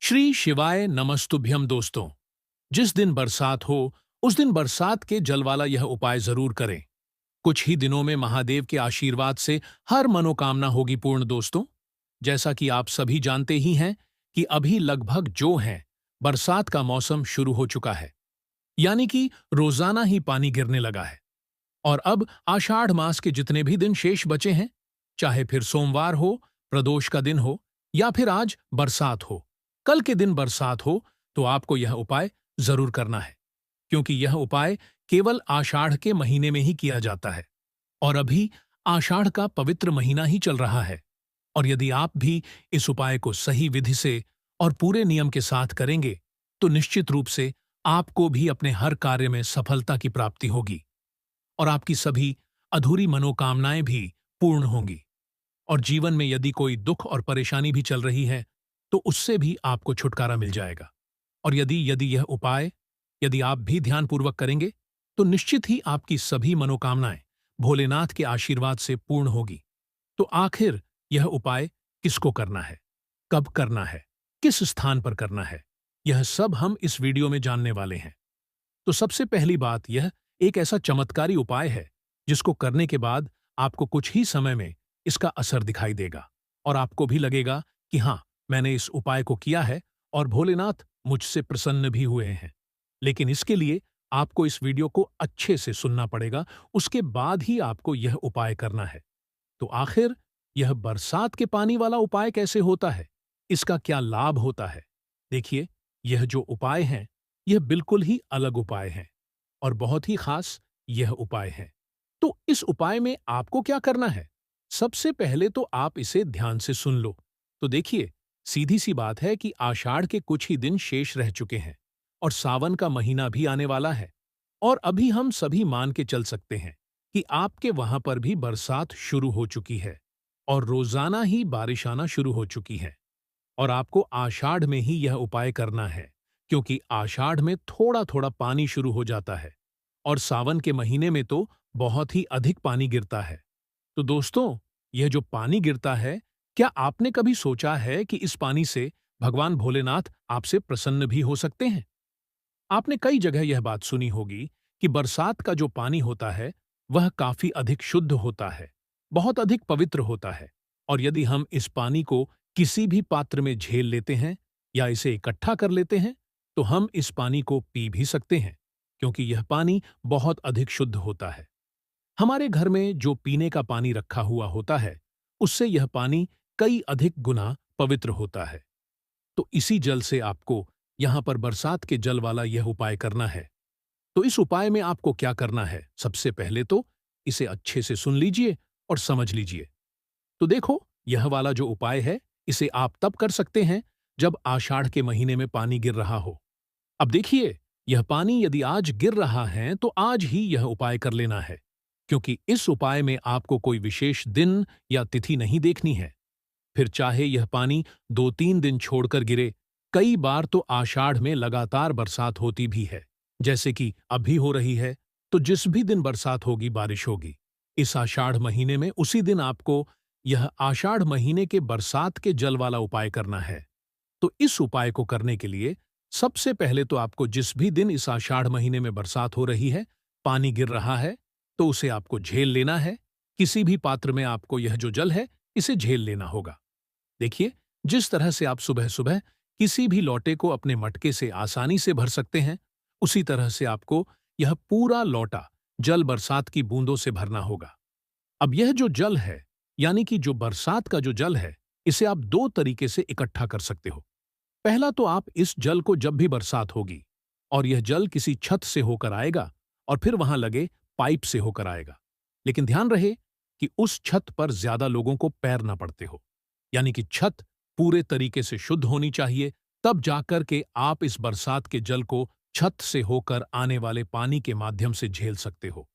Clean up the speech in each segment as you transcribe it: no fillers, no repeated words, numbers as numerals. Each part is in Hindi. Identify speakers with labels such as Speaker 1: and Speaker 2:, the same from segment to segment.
Speaker 1: श्री शिवाय नमस्तुभ्यम दोस्तों। जिस दिन बरसात हो उस दिन बरसात के जल वाला यह उपाय जरूर करें। कुछ ही दिनों में महादेव के आशीर्वाद से हर मनोकामना होगी पूर्ण दोस्तों। जैसा कि आप सभी जानते ही हैं कि अभी लगभग जो है बरसात का मौसम शुरू हो चुका है, यानी कि रोजाना ही पानी गिरने लगा है। और अब आषाढ़ मास के जितने भी दिन शेष बचे हैं, चाहे फिर सोमवार हो, प्रदोष का दिन हो, या फिर आज बरसात हो, कल के दिन बरसात हो, तो आपको यह उपाय जरूर करना है। क्योंकि यह उपाय केवल आषाढ़ के महीने में ही किया जाता है। और अभी आषाढ़ का पवित्र महीना ही चल रहा है। और यदि आप भी इस उपाय को सही विधि से और पूरे नियम के साथ करेंगे, तो निश्चित रूप से आपको भी अपने हर कार्य में सफलता की प्राप्ति होगी और आपकी सभी अधूरी मनोकामनाएं भी पूर्ण होंगी। और जीवन में यदि कोई दुख और परेशानी भी चल रही है, तो उससे भी आपको छुटकारा मिल जाएगा। और यदि यदि यह उपाय यदि आप भी ध्यानपूर्वक करेंगे, तो निश्चित ही आपकी सभी मनोकामनाएं भोलेनाथ के आशीर्वाद से पूर्ण होगी। तो आखिर यह उपाय किसको करना है, कब करना है, किस स्थान पर करना है, यह सब हम इस वीडियो में जानने वाले हैं। तो सबसे पहली बात, यह एक ऐसा चमत्कारी उपाय है जिसको करने के बाद आपको कुछ ही समय में इसका असर दिखाई देगा और आपको भी लगेगा कि हाँ, मैंने इस उपाय को किया है और भोलेनाथ मुझसे प्रसन्न भी हुए हैं। लेकिन इसके लिए आपको इस वीडियो को अच्छे से सुनना पड़ेगा, उसके बाद ही आपको यह उपाय करना है। तो आखिर यह बरसात के पानी वाला उपाय कैसे होता है, इसका क्या लाभ होता है? देखिए, यह जो उपाय हैं, यह बिल्कुल ही अलग उपाय हैं और बहुत ही खास यह उपाय है। तो इस उपाय में आपको क्या करना है? सबसे पहले तो आप इसे ध्यान से सुन लो। तो देखिए, सीधी सी बात है कि आषाढ़ के कुछ ही दिन शेष रह चुके हैं और सावन का महीना भी आने वाला है। और अभी हम सभी मान के चल सकते हैं कि आपके वहां पर भी बरसात शुरू हो चुकी है और रोजाना ही बारिश आना शुरू हो चुकी है। और आपको आषाढ़ में ही यह उपाय करना है, क्योंकि आषाढ़ में थोड़ा थोड़ा पानी शुरू हो जाता है और सावन के महीने में तो बहुत ही अधिक पानी गिरता है। तो दोस्तों, यह जो पानी गिरता है, क्या आपने कभी सोचा है कि इस पानी से भगवान भोलेनाथ आपसे प्रसन्न भी हो सकते हैं? आपने कई जगह यह बात सुनी होगी कि बरसात का जो पानी होता है, वह काफी अधिक शुद्ध होता है, बहुत अधिक पवित्र होता है। और यदि हम इस पानी को किसी भी पात्र में झेल लेते हैं या इसे इकट्ठा कर लेते हैं, तो हम इस पानी को पी भी सकते हैं, क्योंकि यह पानी बहुत अधिक शुद्ध होता है। हमारे घर में जो पीने का पानी रखा हुआ होता है, उससे यह पानी कई अधिक गुना पवित्र होता है। तो इसी जल से आपको यहां पर बरसात के जल वाला यह उपाय करना है। तो इस उपाय में आपको क्या करना है? सबसे पहले तो इसे अच्छे से सुन लीजिए और समझ लीजिए। तो देखो, यह वाला जो उपाय है, इसे आप तब कर सकते हैं जब आषाढ़ के महीने में पानी गिर रहा हो। अब देखिए, यह पानी यदि आज गिर रहा है, तो आज ही यह उपाय कर लेना है, क्योंकि इस उपाय में आपको कोई विशेष दिन या तिथि नहीं देखनी है। फिर चाहे यह पानी 2-3 दिन छोड़कर गिरे, कई बार तो आषाढ़ में लगातार बरसात होती भी है, जैसे कि अभी हो रही है। तो जिस भी दिन बरसात होगी, बारिश होगी, इस आषाढ़ महीने में उसी दिन आपको यह आषाढ़ महीने के बरसात के जल वाला उपाय करना है। तो इस उपाय को करने के लिए सबसे पहले तो आपको जिस भी दिन इस आषाढ़ महीने में बरसात हो रही है, पानी गिर रहा है, तो उसे आपको झेल लेना है। किसी भी पात्र में आपको यह जो जल है, इसे झेल लेना होगा। देखिए, जिस तरह से आप सुबह सुबह किसी भी लोटे को अपने मटके से आसानी से भर सकते हैं, उसी तरह से आपको यह पूरा लोटा जल बरसात की बूंदों से भरना होगा। अब यह जो जल है, यानी कि जो बरसात का जो जल है, इसे आप 2 तरीके से इकट्ठा कर सकते हो। पहला तो आप इस जल को जब भी बरसात होगी और यह जल किसी छत से होकर आएगा और फिर वहां लगे पाइप से होकर आएगा। लेकिन ध्यान रहे कि उस छत पर ज्यादा लोगों को पैर ना पड़ते हो, यानी कि छत पूरे तरीके से शुद्ध होनी चाहिए, तब जाकर के आप इस बरसात के जल को छत से होकर आने वाले पानी के माध्यम से झेल सकते हो।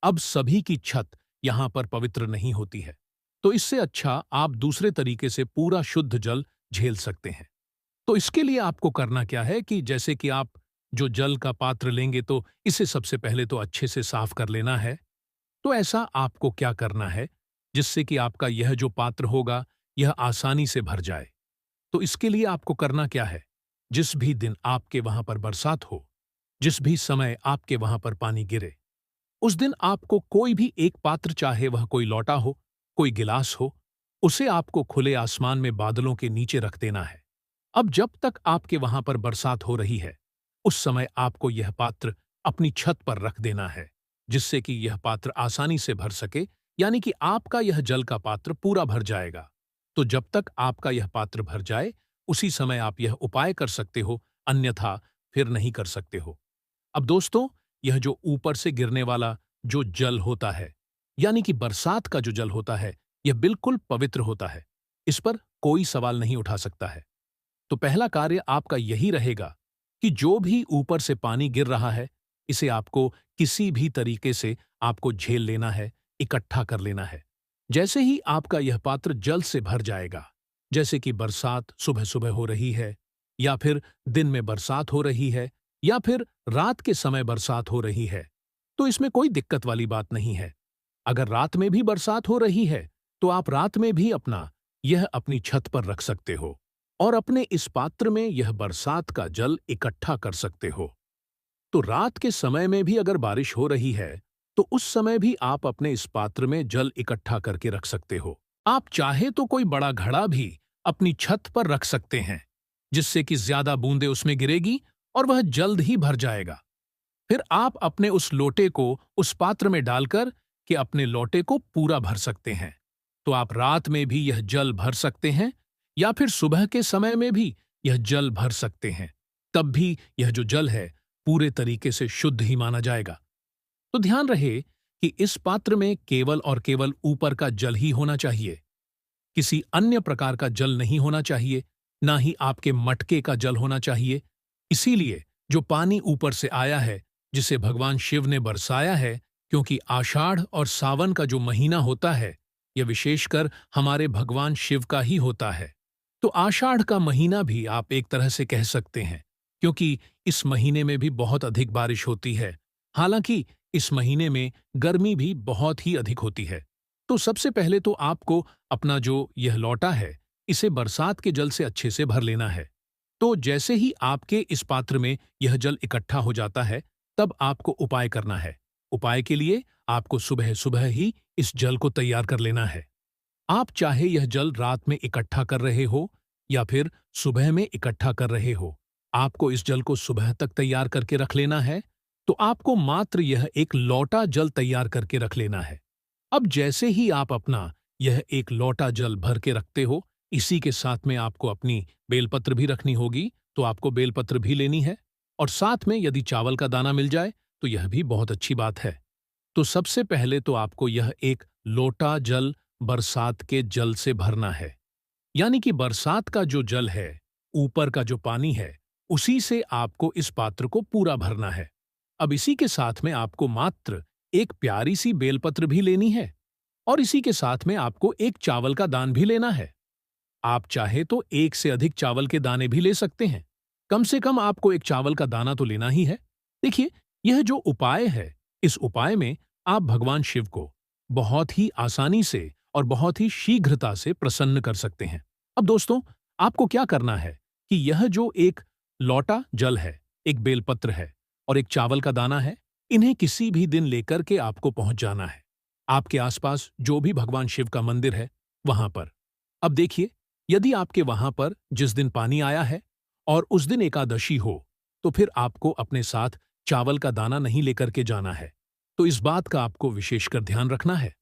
Speaker 1: अब सभी की छत यहां पर पवित्र नहीं होती है, तो इससे अच्छा आप दूसरे तरीके से पूरा शुद्ध जल झेल सकते हैं। तो इसके लिए आपको करना क्या है कि जैसे कि आप जो जल का पात्र लेंगे, तो इसे सबसे पहले तो अच्छे से साफ कर लेना है। तो ऐसा आपको क्या करना है जिससे कि आपका यह जो पात्र होगा, यह आसानी से भर जाए? तो इसके लिए आपको करना क्या है? जिस भी दिन आपके वहां पर बरसात हो, जिस भी समय आपके वहां पर पानी गिरे, उस दिन आपको कोई भी एक पात्र, चाहे वह कोई लौटा हो, कोई गिलास हो, उसे आपको खुले आसमान में बादलों के नीचे रख देना है। अब जब तक आपके वहां पर बरसात हो रही है, उस समय आपको यह पात्र अपनी छत पर रख देना है, जिससे कि यह पात्र आसानी से भर सके, यानी कि आपका यह जल का पात्र पूरा भर जाएगा। तो जब तक आपका यह पात्र भर जाए, उसी समय आप यह उपाय कर सकते हो, अन्यथा फिर नहीं कर सकते हो। अब दोस्तों, यह जो ऊपर से गिरने वाला जो जल होता है, यानी कि बरसात का जो जल होता है, यह बिल्कुल पवित्र होता है। इस पर कोई सवाल नहीं उठा सकता है। तो पहला कार्य आपका यही रहेगा कि जो भी ऊपर से पानी गिर रहा है, इसे आपको किसी भी तरीके से आपको झेल लेना है, इकट्ठा कर लेना है। जैसे ही आपका यह पात्र जल से भर जाएगा, जैसे कि बरसात सुबह-सुबह हो रही है, या फिर दिन में बरसात हो रही है, या फिर रात के समय बरसात हो रही है, तो इसमें कोई दिक्कत वाली बात नहीं है। अगर रात में भी बरसात हो रही है, तो आप रात में भी यह अपनी छत पर रख सकते हो और अपने इस पात्र में यह बरसात का जल इकट्ठा कर सकते हो। तो रात के समय में भी अगर बारिश हो रही है, तो उस समय भी आप अपने इस पात्र में जल इकट्ठा करके रख सकते हो। आप चाहे तो कोई बड़ा घड़ा भी अपनी छत पर रख सकते हैं, जिससे कि ज्यादा बूंदें उसमें गिरेगी और वह जल्द ही भर जाएगा। फिर आप अपने उस लोटे को उस पात्र में डालकर के अपने लोटे को पूरा भर सकते हैं। तो आप रात में भी यह जल भर सकते हैं, या फिर सुबह के समय में भी यह जल भर सकते हैं। तब भी यह जो जल है, पूरे तरीके से शुद्ध ही माना जाएगा। तो ध्यान रहे कि इस पात्र में केवल और केवल ऊपर का जल ही होना चाहिए। किसी अन्य प्रकार का जल नहीं होना चाहिए, ना ही आपके मटके का जल होना चाहिए। इसीलिए जो पानी ऊपर से आया है, जिसे भगवान शिव ने बरसाया है, क्योंकि आषाढ़ और सावन का जो महीना होता है, यह विशेषकर हमारे भगवान शिव का ही होता है। तो आषाढ़ का महीना भी आप एक तरह से कह सकते हैं, क्योंकि इस महीने में भी बहुत अधिक बारिश होती है। हालांकि इस महीने में गर्मी भी बहुत ही अधिक होती है। तो सबसे पहले तो आपको अपना जो यह लौटा है, इसे बरसात के जल से अच्छे से भर लेना है। तो जैसे ही आपके इस पात्र में यह जल इकट्ठा हो जाता है, तब आपको उपाय करना है। उपाय के लिए आपको सुबह-सुबह ही इस जल को तैयार कर लेना है। आप चाहे यह जल रात में इकट्ठा कर रहे हो या फिर सुबह में इकट्ठा कर रहे हो, आपको इस जल को सुबह तक तैयार करके रख लेना है। तो आपको मात्र यह एक लौटा जल तैयार करके रख लेना है। अब जैसे ही आप अपना यह एक लौटा जल भर के रखते हो, इसी के साथ में आपको अपनी बेलपत्र भी रखनी होगी, तो आपको बेलपत्र भी लेनी है, और साथ में यदि चावल का दाना मिल जाए तो यह भी बहुत अच्छी बात है। तो सबसे पहले तो आपको यह एक लोटा जल बरसात के जल से भरना है, यानी कि बरसात का जो जल है, ऊपर का जो पानी है, उसी से आपको इस पात्र को पूरा भरना है। अब इसी के साथ में आपको मात्र एक प्यारी सी बेलपत्र भी लेनी है, और इसी के साथ में आपको एक चावल का दान भी लेना है। आप चाहे तो एक से अधिक चावल के दाने भी ले सकते हैं। कम से कम आपको एक चावल का दाना तो लेना ही है। देखिए, यह जो उपाय है, इस उपाय में आप भगवान शिव को बहुत ही आसानी से और बहुत ही शीघ्रता से प्रसन्न कर सकते हैं। अब दोस्तों, आपको क्या करना है कि यह जो एक लौटा जल है, एक बेलपत्र है और एक चावल का दाना है, इन्हें किसी भी दिन लेकर के आपको पहुंच जाना है, आपके आसपास जो भी भगवान शिव का मंदिर है, वहां पर। अब देखिए, यदि आपके वहां पर जिस दिन पानी आया है और उस दिन एकादशी हो, तो फिर आपको अपने साथ चावल का दाना नहीं लेकर के जाना है। तो इस बात का आपको विशेषकर ध्यान रखना है।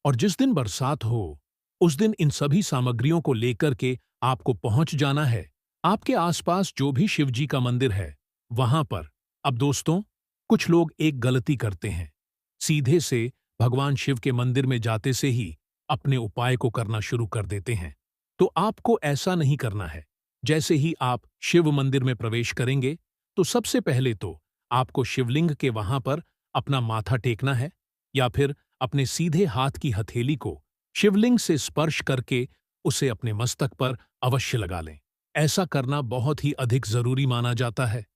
Speaker 1: और जिस दिन बरसात हो, उस दिन इन सभी सामग्रियों को लेकर के आपको पहुंच जाना है आपके आसपास जो भी शिव जी का मंदिर है, वहां पर। अब दोस्तों, कुछ लोग एक गलती करते हैं, सीधे से भगवान शिव के मंदिर में जाते से ही अपने उपाय को करना शुरू कर देते हैं। तो आपको ऐसा नहीं करना है। जैसे ही आप शिव मंदिर में प्रवेश करेंगे, तो सबसे पहले तो आपको शिवलिंग के वहां पर अपना माथा टेकना है, या फिर अपने सीधे हाथ की हथेली को शिवलिंग से स्पर्श करके उसे अपने मस्तक पर अवश्य लगा लें। ऐसा करना बहुत ही अधिक जरूरी माना जाता है।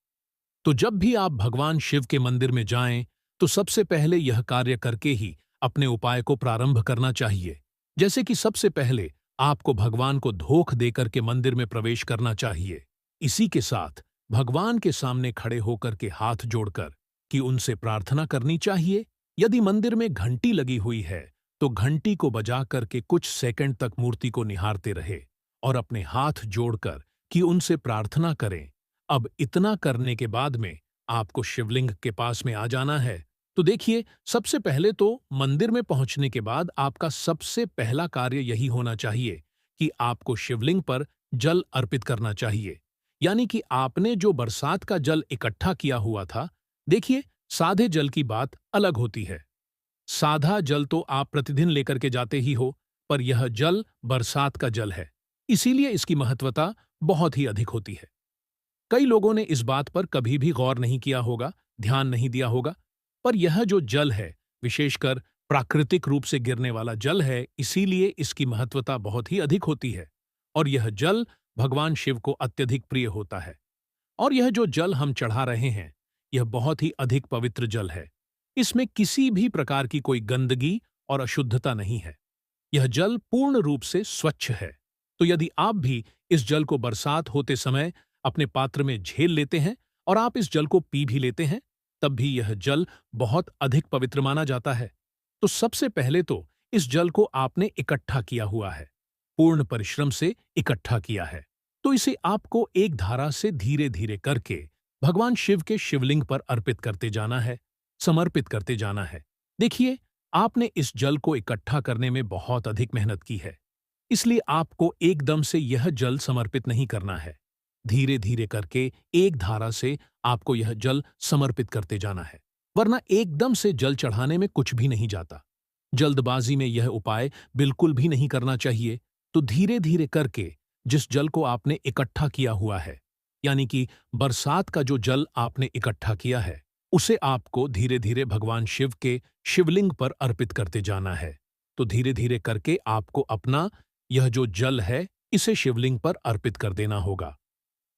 Speaker 1: तो जब भी आप भगवान शिव के मंदिर में जाएं, तो सबसे पहले यह कार्य करके ही अपने उपाय को प्रारंभ करना चाहिए। जैसे कि सबसे पहले आपको भगवान को धोख देकर के मंदिर में प्रवेश करना चाहिए। इसी के साथ भगवान के सामने खड़े होकर के हाथ जोड़कर कि उनसे प्रार्थना करनी चाहिए। यदि मंदिर में घंटी लगी हुई है तो घंटी को बजा करके कुछ सेकंड तक मूर्ति को निहारते रहे और अपने हाथ जोड़कर कि उनसे प्रार्थना करें। अब इतना करने के बाद में आपको शिवलिंग के पास में आ जाना है। तो देखिए, सबसे पहले तो मंदिर में पहुंचने के बाद आपका सबसे पहला कार्य यही होना चाहिए कि आपको शिवलिंग पर जल अर्पित करना चाहिए। यानी कि आपने जो बरसात का जल इकट्ठा किया हुआ था, देखिए, सादे जल की बात अलग होती है। साधा जल तो आप प्रतिदिन लेकर के जाते ही हो, पर यह जल बरसात का जल है, इसीलिए इसकी महत्वता बहुत ही अधिक होती है। कई लोगों ने इस बात पर कभी भी गौर नहीं किया होगा, ध्यान नहीं दिया होगा, पर यह जो जल है, विशेषकर प्राकृतिक रूप से गिरने वाला जल है, इसीलिए इसकी महत्वता बहुत ही अधिक होती है। और यह जल भगवान शिव को अत्यधिक प्रिय होता है। और यह जो जल हम चढ़ा रहे हैं, यह बहुत ही अधिक पवित्र जल है। इसमें किसी भी प्रकार की कोई गंदगी और अशुद्धता नहीं है। यह जल पूर्ण रूप से स्वच्छ है। तो यदि आप भी इस जल को बरसात होते समय अपने पात्र में झेल लेते हैं और आप इस जल को पी भी लेते हैं, तब भी यह जल बहुत अधिक पवित्र माना जाता है। तो सबसे पहले तो इस जल को आपने इकट्ठा किया हुआ है, पूर्ण परिश्रम से इकट्ठा किया है। तो इसे आपको एक धारा से धीरे धीरे करके भगवान शिव के शिवलिंग पर अर्पित करते जाना है, समर्पित करते जाना है। देखिए, आपने इस जल को इकट्ठा करने में बहुत अधिक मेहनत की है, इसलिए आपको एकदम से यह जल समर्पित नहीं करना है। धीरे धीरे करके एक धारा से आपको यह जल समर्पित करते जाना है, वरना एकदम से जल चढ़ाने में कुछ भी नहीं जाता। जल्दबाजी में यह उपाय बिल्कुल भी नहीं करना चाहिए। तो धीरे धीरे करके जिस जल को आपने इकट्ठा किया हुआ है, यानी कि बरसात का जो जल आपने इकट्ठा किया है, उसे आपको धीरे धीरे भगवान शिव के शिवलिंग पर अर्पित करते जाना है। तो धीरे धीरे करके आपको अपना यह जो जल है, इसे शिवलिंग पर अर्पित कर देना होगा।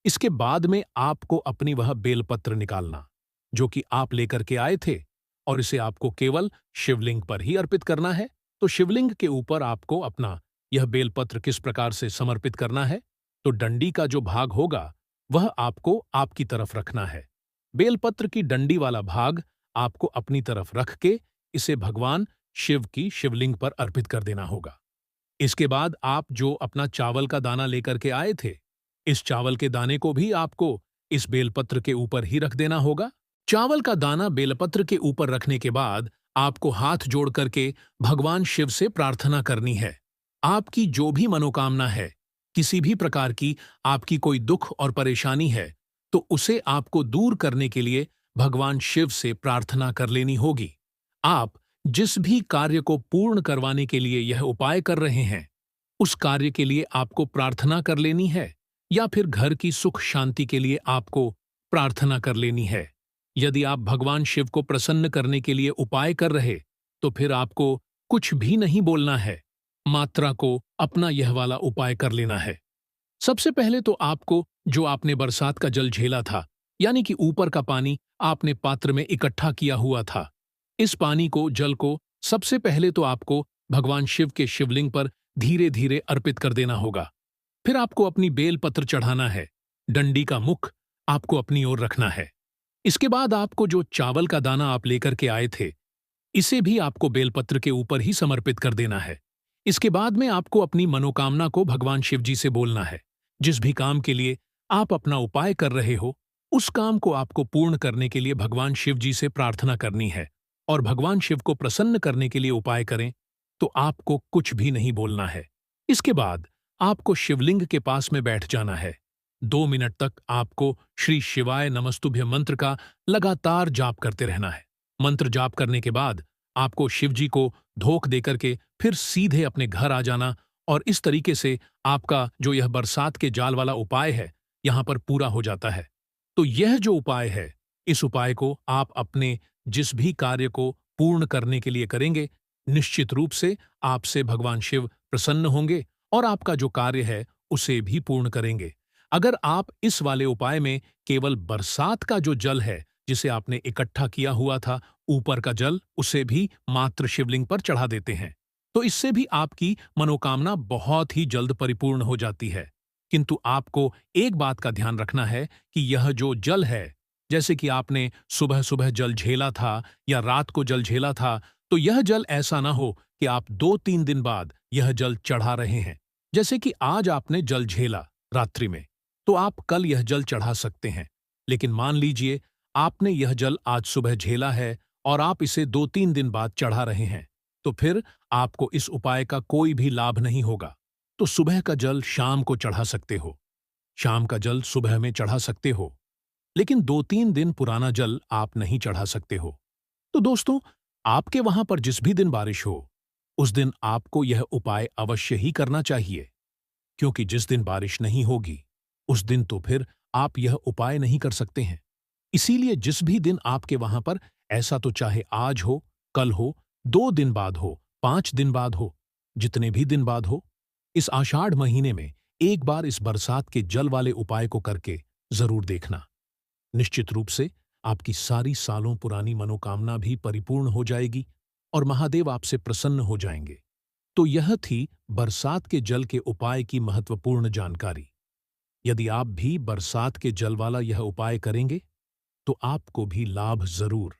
Speaker 1: इसके बाद में आपको अपनी वह बेलपत्र निकालना, जो कि आप लेकर के आए थे, और इसे आपको केवल शिवलिंग पर ही अर्पित करना है। तो शिवलिंग के ऊपर आपको अपना यह बेलपत्र किस प्रकार से समर्पित करना है? तो डंडी का जो भाग होगा, वह आपको आपकी तरफ रखना है। बेलपत्र की डंडी वाला भाग आपको अपनी तरफ रख के इसे भगवान शिव की शिवलिंग पर अर्पित कर देना होगा। इसके बाद आप जो अपना चावल का दाना लेकर के आए थे, इस चावल के दाने को भी आपको इस बेलपत्र के ऊपर ही रख देना होगा। चावल का दाना बेलपत्र के ऊपर रखने के बाद आपको हाथ जोड़ करके भगवान शिव से प्रार्थना करनी है। आपकी जो भी मनोकामना है, किसी भी प्रकार की आपकी कोई दुख और परेशानी है, तो उसे आपको दूर करने के लिए भगवान शिव से प्रार्थना कर लेनी होगी। आप जिस भी कार्य को पूर्ण करवाने के लिए यह उपाय कर रहे हैं, उस कार्य के लिए आपको प्रार्थना कर लेनी है, या फिर घर की सुख शांति के लिए आपको प्रार्थना कर लेनी है। यदि आप भगवान शिव को प्रसन्न करने के लिए उपाय कर रहे, तो फिर आपको कुछ भी नहीं बोलना है, मात्रा को अपना यह वाला उपाय कर लेना है। सबसे पहले तो आपको जो आपने बरसात का जल झेला था, यानी कि ऊपर का पानी आपने पात्र में इकट्ठा किया हुआ था, इस पानी को, जल को सबसे पहले तो आपको भगवान शिव के शिवलिंग पर धीरे धीरे अर्पित कर देना होगा। फिर आपको अपनी बेल पत्र चढ़ाना है, डंडी का मुख आपको अपनी ओर रखना है। इसके बाद आपको जो चावल का दाना आप लेकर के आए थे, इसे भी आपको बेलपत्र के ऊपर ही समर्पित कर देना है। इसके बाद में आपको अपनी मनोकामना को भगवान शिव जी से बोलना है। जिस भी काम के लिए आप अपना उपाय कर रहे हो, उस काम को आपको पूर्ण करने के लिए भगवान शिव जी से प्रार्थना करनी है। और भगवान शिव को प्रसन्न करने के लिए उपाय करें, तो आपको कुछ भी नहीं बोलना है। इसके बाद आपको शिवलिंग के पास में बैठ जाना है। 2 मिनट तक आपको श्री शिवाय नमस्तुभ्य मंत्र का लगातार जाप करते रहना है। मंत्र जाप करने के बाद आपको शिव जी को धोख देकर के फिर सीधे अपने घर आ जाना, और इस तरीके से आपका जो यह बरसात के जाल वाला उपाय है, यहाँ पर पूरा हो जाता है। तो यह जो उपाय है, इस उपाय को आप अपने जिस भी कार्य को पूर्ण करने के लिए करेंगे, निश्चित रूप से आपसे भगवान शिव प्रसन्न होंगे और आपका जो कार्य है उसे भी पूर्ण करेंगे। अगर आप इस वाले उपाय में केवल बरसात का जो जल है, जिसे आपने इकट्ठा किया हुआ था, ऊपर का जल, उसे भी मात्र शिवलिंग पर चढ़ा देते हैं, तो इससे भी आपकी मनोकामना बहुत ही जल्द परिपूर्ण हो जाती है। किंतु आपको एक बात का ध्यान रखना है कि यह जो जल है, जैसे कि आपने सुबह सुबह जल झेला था या रात को जल झेला था, तो यह जल ऐसा ना हो कि आप 2-3 दिन बाद यह जल चढ़ा रहे हैं। जैसे कि आज आपने जल झेला रात्रि में, तो आप कल यह जल चढ़ा सकते हैं। लेकिन मान लीजिए आपने यह जल आज सुबह झेला है और आप इसे 2-3 दिन बाद चढ़ा रहे हैं, तो फिर आपको इस उपाय का कोई भी लाभ नहीं होगा। तो सुबह का जल शाम को चढ़ा सकते हो, शाम का जल सुबह में चढ़ा सकते हो, लेकिन 2-3 दिन पुराना जल आप नहीं चढ़ा सकते हो। तो दोस्तों, आपके वहां पर जिस भी दिन बारिश हो, उस दिन आपको यह उपाय अवश्य ही करना चाहिए, क्योंकि जिस दिन बारिश नहीं होगी, उस दिन तो फिर आप यह उपाय नहीं कर सकते हैं। इसीलिए जिस भी दिन आपके वहां पर, ऐसा तो चाहे आज हो, कल हो, 2 दिन बाद हो, 5 दिन बाद हो, जितने भी दिन बाद हो, इस आषाढ़ महीने में एक बार इस बरसात के जल वाले उपाय को करके जरूर देखना। निश्चित रूप से आपकी सारी सालों पुरानी मनोकामना भी परिपूर्ण हो जाएगी और महादेव आपसे प्रसन्न हो जाएंगे। तो यह थी बरसात के जल के उपाय की महत्वपूर्ण जानकारी। यदि आप भी बरसात के जल वाला यह उपाय करेंगे, तो आपको भी लाभ जरूर